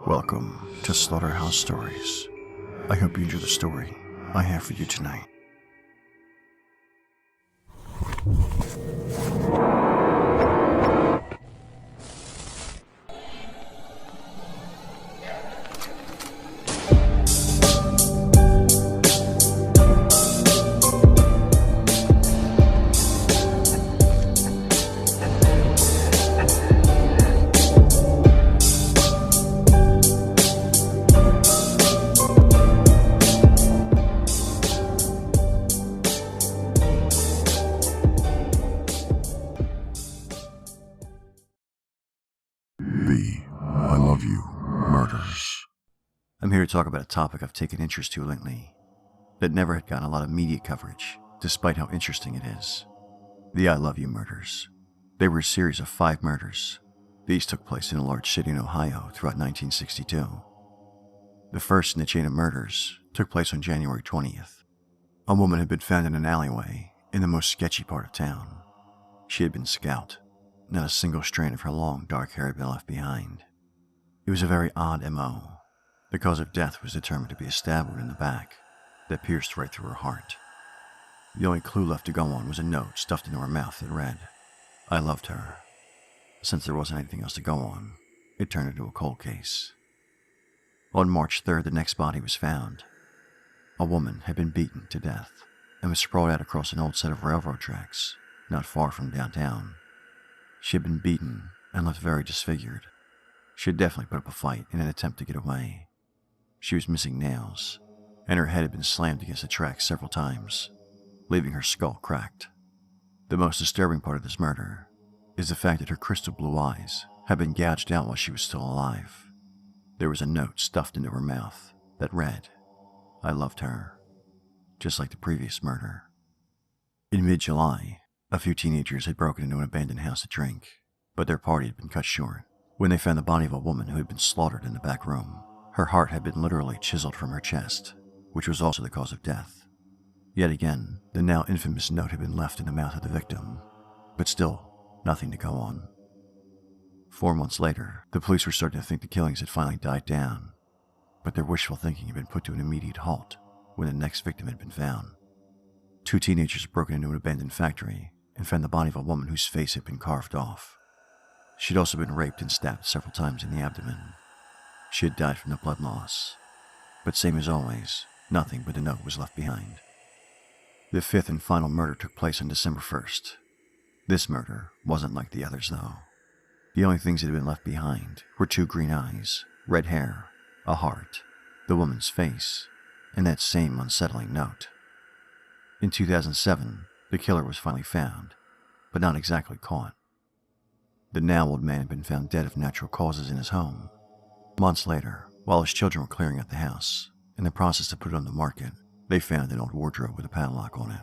Welcome to Slaughterhouse Stories. I hope you enjoy the story I have for you tonight. The I Love You Murders. I'm here to talk about a topic I've taken interest to lately that never had gotten a lot of media coverage, despite how interesting it is. The I Love You Murders. They were a series of 5 murders. These took place in a large city in Ohio throughout 1962. The first in the chain of murders took place on January 20th. A woman had been found in an alleyway in the most sketchy part of town. She had been scalped. Not a single strand of her long, dark hair had been left behind. It was a very odd M.O. The cause of death was determined to be a stab wound in the back that pierced right through her heart. The only clue left to go on was a note stuffed into her mouth that read, "I loved her." Since there wasn't anything else to go on, it turned into a cold case. On March 3rd, the next body was found. A woman had been beaten to death and was sprawled out across an old set of railroad tracks not far from downtown. She had been beaten and left very disfigured. She had definitely put up a fight in an attempt to get away. She was missing nails, and her head had been slammed against the tracks several times, leaving her skull cracked. The most disturbing part of this murder is the fact that her crystal blue eyes had been gouged out while she was still alive. There was a note stuffed into her mouth that read, "I loved her," just like the previous murder. In mid-July, a few teenagers had broken into an abandoned house to drink, but their party had been cut short when they found the body of a woman who had been slaughtered in the back room. Her heart had been literally chiseled from her chest, which was also the cause of death. Yet again, the now infamous note had been left in the mouth of the victim, but still, nothing to go on. 4 months later, the police were starting to think the killings had finally died down, but their wishful thinking had been put to an immediate halt when the next victim had been found. 2 teenagers had broken into an abandoned factory and found the body of a woman whose face had been carved off. She'd also been raped and stabbed several times in the abdomen. She had died from the blood loss. But same as always, nothing but a note was left behind. The 5th and final murder took place on December 1st. This murder wasn't like the others, though. The only things that had been left behind were 2 green eyes, red hair, a heart, the woman's face, and that same unsettling note. In 2007, the killer was finally found, but not exactly caught. The now old man had been found dead of natural causes in his home. Months later, while his children were clearing out the house, in the process to put it on the market, they found an old wardrobe with a padlock on it.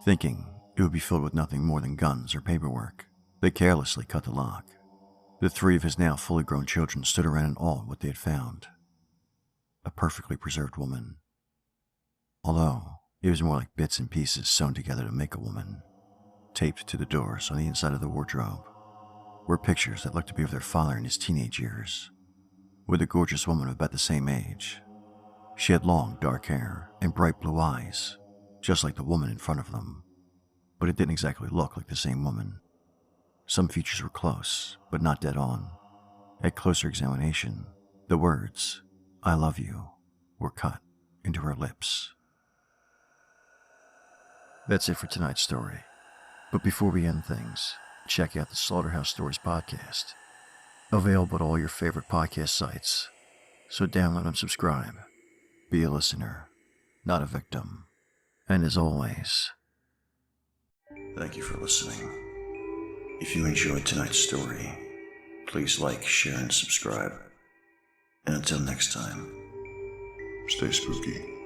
Thinking it would be filled with nothing more than guns or paperwork, they carelessly cut the lock. The 3 of his now fully grown children stood around in awe at what they had found. A perfectly preserved woman. Although, it was more like bits and pieces sewn together to make a woman. Taped to the doors on the inside of the wardrobe were pictures that looked to be of their father in his teenage years, with a gorgeous woman of about the same age. She had long, dark hair and bright blue eyes, just like the woman in front of them, but it didn't exactly look like the same woman. Some features were close, but not dead on. At closer examination, the words, "I love you," were cut into her lips. That's it for tonight's story. But before we end things, check out the Slaughterhouse Stories podcast. Available at all your favorite podcast sites. So download and subscribe. Be a listener, not a victim. And as always, thank you for listening. If you enjoyed tonight's story, please like, share, and subscribe. And until next time, stay spooky.